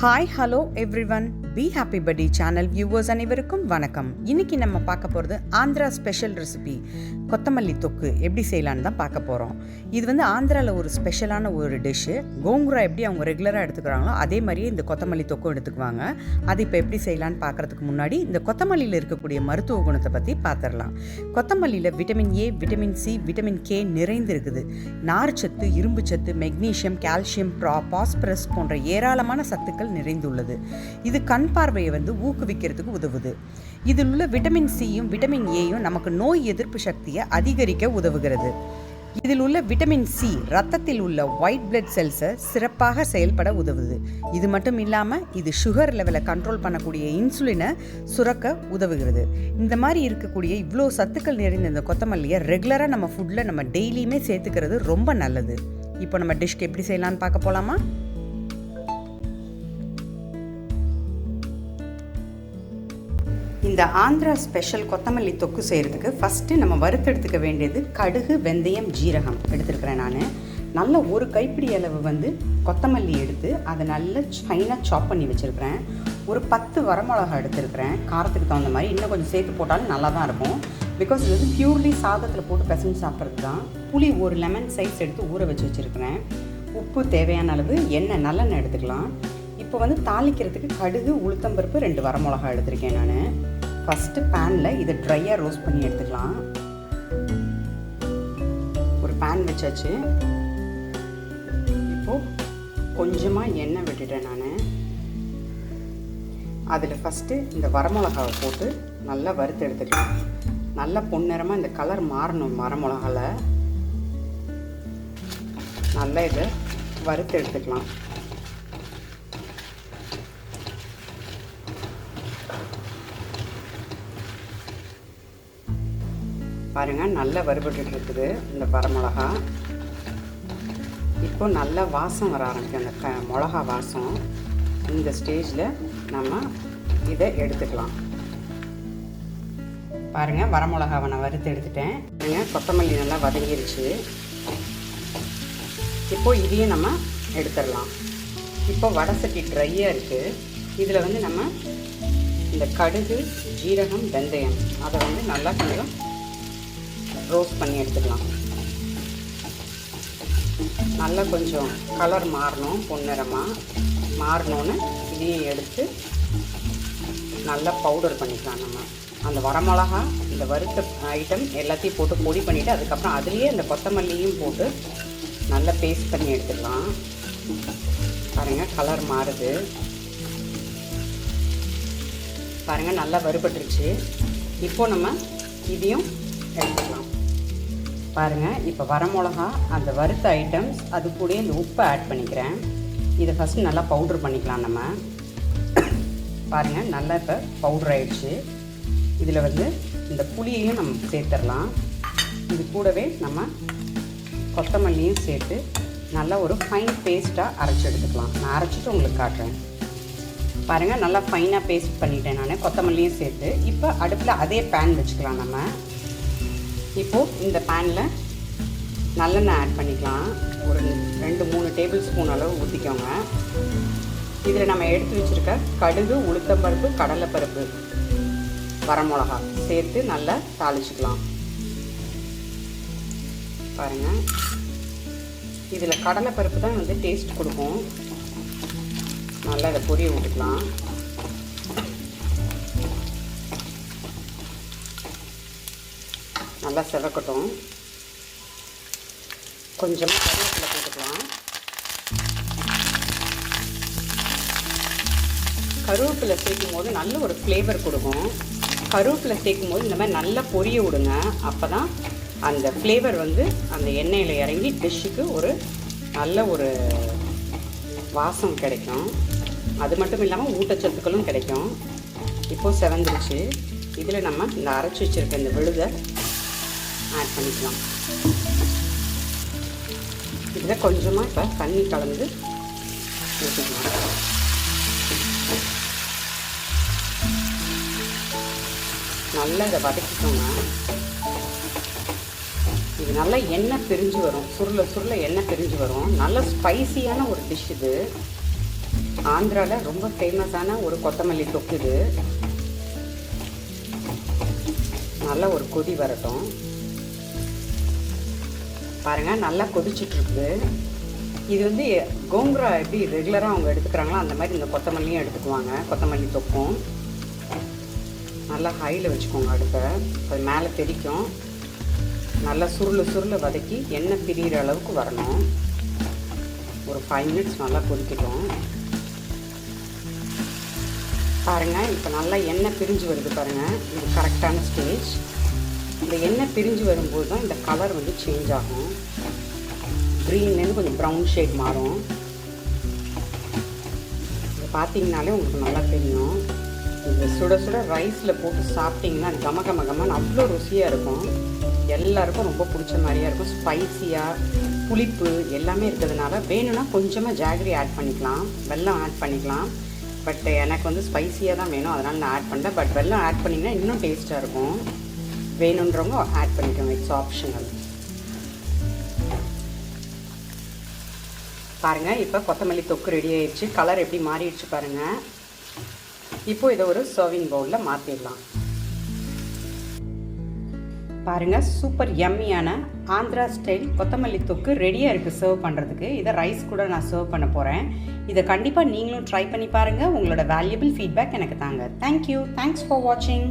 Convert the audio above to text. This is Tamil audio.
Hi hello everyone, be happy படி சேனல் வியூவர்ஸ் அனைவருக்கும் வணக்கம். இன்றைக்கி நம்ம பார்க்க போகிறது ஆந்திரா ஸ்பெஷல் ரெசிபி கொத்தமல்லி தொக்கு எப்படி செய்யலான்னு தான் பார்க்க போகிறோம். இது வந்து ஆந்திராவில் ஒரு ஸ்பெஷலான ஒரு டிஷ்ஷு. கோங்குரா எப்படி அவங்க ரெகுலராக எடுத்துக்கிறாங்களோ அதே மாதிரியே இந்த கொத்தமல்லி தொக்கும் எடுத்துக்குவாங்க. அது இப்போ எப்படி செய்யலான்னு பார்க்குறதுக்கு முன்னாடி இந்த கொத்தமல்லியில் இருக்கக்கூடிய மருத்துவ குணத்தை பற்றி பார்த்துடலாம். கொத்தமல்லியில் vitamin A, vitamin C, vitamin K நிறைந்து இருக்குது. நார்ச்சத்து, இரும்பு சத்து, மெக்னீஷியம், கால்சியம், பாஸ்பரஸ் போன்ற ஏராளமான சத்துக்கள் நிறைந்துள்ளது. இது கண் பார்வையை வந்து ஊக்குவிக்கிறதுக்கு உதவுது. இதில் உள்ள விட்டமின் சியும் விட்டமின் ஏயும் நமக்கு நோய் எதிர்ப்பு சக்தியை அதிகரிக்க உதவுகிறது. இதில் உள்ள விட்டமின் சி ரத்தத்தில் உள்ள ஒயிட் பிளட் செல்ஸை சிறப்பாக செயல்பட உதவுது. இது மட்டும் இல்லாமல் இது சுகர் லெவலை கண்ட்ரோல் பண்ணக்கூடிய இன்சுலினை சுரக்க உதவுகிறது. இந்த மாதிரி இருக்கக்கூடிய இவ்வளோ சத்துக்கள் நிறைந்த இந்த கொத்தமல்லியை ரெகுலராக நம்ம ஃபுட்டில் நம்ம டெய்லியுமே சேர்த்துக்கிறது ரொம்ப நல்லது. இப்போ நம்ம டிஷ்க்கு எப்படி செய்யலான்னு பார்க்க போகலாமா? இந்த ஆந்திரா ஸ்பெஷல் கொத்தமல்லி தொக்கு செய்கிறதுக்கு ஃபஸ்ட்டு நம்ம வறுத்தெடுத்துக்க வேண்டியது கடுகு, வெந்தயம், ஜீரகம் எடுத்துருக்கிறேன். நான் நல்ல ஒரு கைப்பிடி அளவு வந்து கொத்தமல்லி எடுத்து அதை நல்லா ஃபைனாக சாப் பண்ணி வச்சுருக்கிறேன். ஒரு 10 வரமிளகா எடுத்துருக்கிறேன். காரத்துக்கு தகுந்த மாதிரி இன்னும் கொஞ்சம் சேர்த்து போட்டாலும் நல்லா தான் இருக்கும். பிகாஸ் இது வந்து பியூர்லி சாதத்தில் போட்டு பிசைஞ்சு சாப்பிட்றது தான். புளி ஒரு லெமன் சைஸ் எடுத்து ஊற வச்சு வச்சுருக்கிறேன். உப்பு தேவையான அளவு, எண்ணெய் நல்லெண்ணெய் எடுத்துக்கலாம். இப்போ வந்து தாளிக்கிறதுக்கு கடுகு, உளுத்தம்பருப்பு, 2 வரமிளகா எடுத்திருக்கேன். நான் ஃபஸ்ட்டு பேனில் இதை ட்ரையாக ரோஸ்ட் பண்ணி எடுத்துக்கலாம். ஒரு பேன் வச்சாச்சு. இப்போது கொஞ்சமாக எண்ணெய் விட்டுட்டேன். நான் அதில் ஃபஸ்ட்டு இந்த வரமிளகாவை போட்டு நல்லா வறுத்து எடுத்துக்கலாம். நல்லா பொன்னிறமாக இந்த கலர் மாறணும். வரமிளகாவில் நல்லா இதை வறுத்து எடுத்துக்கலாம். பாருங்கள், நல்லா வறுபட்டு இருக்குது இந்த வரமிளகா. இப்போ நல்லா வாசம் வர ஆரம்பிக்கும், அந்த மிளகா வாசம். இந்த ஸ்டேஜில் நம்ம இதை எடுத்துக்கலாம். பாருங்கள், வரமிளகாவை நான் வறுத்து எடுத்துட்டேன். கொத்தமல்லி நல்லா வதங்கிருச்சு. இப்போது இதையும் நம்ம எடுத்துடலாம். இப்போ வடை சட்டி ட்ரையாக இருக்குது. இதில் வந்து நம்ம இந்த கடுகு, ஜீரகம், வெந்தயம் அதை வந்து நல்லா கொஞ்சம் ரோஸ்ட் பண்ணி எடுத்துக்கலாம். நல்லா கொஞ்சம் கலர் மாறணும், பொன்னிறமாக மாறணுன்னு இதையும் எடுத்து நல்லா பவுடர் பண்ணிக்கலாம். நம்ம அந்த வரமிளகா, இந்த வறுத்த ஐட்டம் எல்லாத்தையும் போட்டு பொடி பண்ணிவிட்டு அதுக்கப்புறம் அதுலேயே இந்த கொத்தமல்லியும் போட்டு நல்லா பேஸ்ட் பண்ணி எடுத்துக்கலாம். பாருங்கள், கலர் மாறுது. பாருங்கள், நல்லா வறுபட்டுருச்சு. இப்போது நம்ம இதையும் எடுத்துக்கலாம். பாருங்கள், இப்போ வரமிளகா, அந்த வறுத்த ஐட்டம்ஸ், அது கூட இந்த உப்பை ஆட் பண்ணிக்கிறேன். இதை ஃபஸ்ட்டு நல்லா பவுட்ரு பண்ணிக்கலாம். நம்ம பாருங்கள், நல்லா இப்போ பவுட்ரு ஆகிடுச்சு. இதில் வந்து இந்த புளியையும் நம்ம சேர்த்துடலாம். இது கூடவே நம்ம கொத்தமல்லியும் சேர்த்து நல்லா ஒரு ஃபைன் பேஸ்ட்டாக அரைச்சி எடுத்துக்கலாம். நான் அரைச்சிட்டு உங்களுக்கு காட்டுறேன். பாருங்கள், நல்லா ஃபைனாக பேஸ்ட் பண்ணிட்டேன் நான், கொத்தமல்லியும் சேர்த்து. இப்போ அடுப்பில் அதே பேன் வச்சுக்கலாம். நம்ம இப்போது இந்த பேனில் நல்லெண்ணெய் ஆட் பண்ணிக்கலாம். ஒரு 2-3 டேபிள் ஸ்பூன் அளவு ஊற்றிக்கோங்க. இதில் நம்ம எடுத்து வச்சுருக்க கடுகு, உளுத்தம்பருப்பு, கடலைப்பருப்பு, வரமிளகா சேர்த்து நல்லா தாளிச்சுக்கலாம். பாருங்கள், இதில் கடலைப்பருப்பு தான் வந்து டேஸ்ட் கொடுக்கும். நல்லா இதை பொரிய விட்டுக்கலாம். நல்லா செவக்கட்டும். கொஞ்சமாக கருவேப்பிலை போட்டுக்கலாம். கருவேப்பிலை சேர்க்கும் போது நல்ல ஒரு ஃப்ளேவர் கொடுக்கும். கருவேப்பிலை சேர்க்கும் போது இந்த மாதிரி நல்லா பொரிய விடுங்க. அப்போ தான் அந்த ஃப்ளேவர் வந்து அந்த எண்ணெயில் இறங்கி டிஷ்ஷுக்கு ஒரு நல்ல ஒரு வாசம் கிடைக்கும். அது மட்டும் இல்லாமல் ஊட்டச்சத்துக்களும் கிடைக்கும். இப்போது செவந்துருச்சு. இதில் நம்ம இந்த அரைச்சி வச்சுருக்க இந்த விழுதை ஆட் பண்ணிக்கலாம். இதில் கொஞ்சமாக இப்போ தண்ணி கலந்து ஊற்றிக்கலாம். நல்லா இதை வதக்கிக்கோங்க. இது நல்லா எண்ணெய் பிரிஞ்சு வரும், சுருள சுருள எண்ணெய் பிரிஞ்சு வரும். நல்ல ஸ்பைசியான ஒரு டிஷ் இது. ஆந்திராவில் ரொம்ப ஃபேமஸான ஒரு கொத்தமல்லி தொக்கு இது. நல்லா ஒரு கொதி வரட்டும். பாருங்கள், நல்லா கொதிச்சிட்ருக்குது. இது வந்து கோங்குரா எப்படி ரெகுலராக அவங்க எடுத்துக்கிறாங்களோ அந்த மாதிரி இந்த கொத்தமல்லியும் எடுத்துக்குவாங்க. கொத்தமல்லி தொக்கும் நல்லா ஹையில் வச்சுக்கோங்க அடுப்பை. அது மேலே தெரிக்கும். நல்லா சுருளை வதக்கி எண்ணெய் பிரிகிற அளவுக்கு வரணும். ஒரு 5 மினிட்ஸ் நல்லா கொதிக்கட்டும். பாருங்கள், இப்போ நல்லா எண்ணெய் பிரிஞ்சு வருது பாருங்கள். இது கரெக்டான ஸ்டேஜ். இந்த எண்ணெய் பிரிஞ்சு வரும்போது தான் இந்த கலர் வந்து சேஞ்ச் ஆகும். க்ரீன்லேருந்து கொஞ்சம் ப்ரௌன் ஷேட் மாறும். இது பார்த்தீங்கனாலே உங்களுக்கு நல்லா தெரியும். இந்த சுட ரைஸில் போட்டு சாப்பிட்டிங்கன்னா கமன்னு அவ்வளோ ருசியாக இருக்கும். எல்லாருக்கும் ரொம்ப பிடிச்ச மாதிரியாக இருக்கும். ஸ்பைஸியாக, புளிப்பு எல்லாமே இருக்கிறதுனால வேணும்னா கொஞ்சமாக ஜாகரி ஆட் பண்ணிக்கலாம், வெல்லம் ஆட் பண்ணிக்கலாம். பட் எனக்கு வந்து ஸ்பைஸியாக தான் வேணும், அதனால் நான் ஆட் பண்ணுறேன். பட் வெல்லம் ஆட் பண்ணிங்கன்னா இன்னும் டேஸ்ட்டாக இருக்கும். வேணுன்றவங்க ஆட் பண்ணிக்கோங்க, இட்ஸ் ஆப்ஷனல். பாருங்கள், இப்போ கொத்தமல்லி தொக்கு ரெடி ஆயிடுச்சு. கலர் எப்படி மாறிடுச்சு பாருங்கள். இப்போது இதை ஒரு சர்விங் பவுலில் மாற்றிடலாம். பாருங்கள், சூப்பர் யம்மியான ஆந்திரா ஸ்டைல் கொத்தமல்லி தொக்கு ரெடியாக இருக்குது சர்வ் பண்ணுறதுக்கு. இதை ரைஸ் கூட நான் சர்வ் பண்ண போகிறேன். இதை கண்டிப்பாக நீங்களும் ட்ரை பண்ணி பாருங்கள். உங்களோட வேல்யூபிள் ஃபீட்பேக் எனக்கு தாங்க. தேங்க்யூ. தேங்க்ஸ் ஃபார் வாட்சிங்.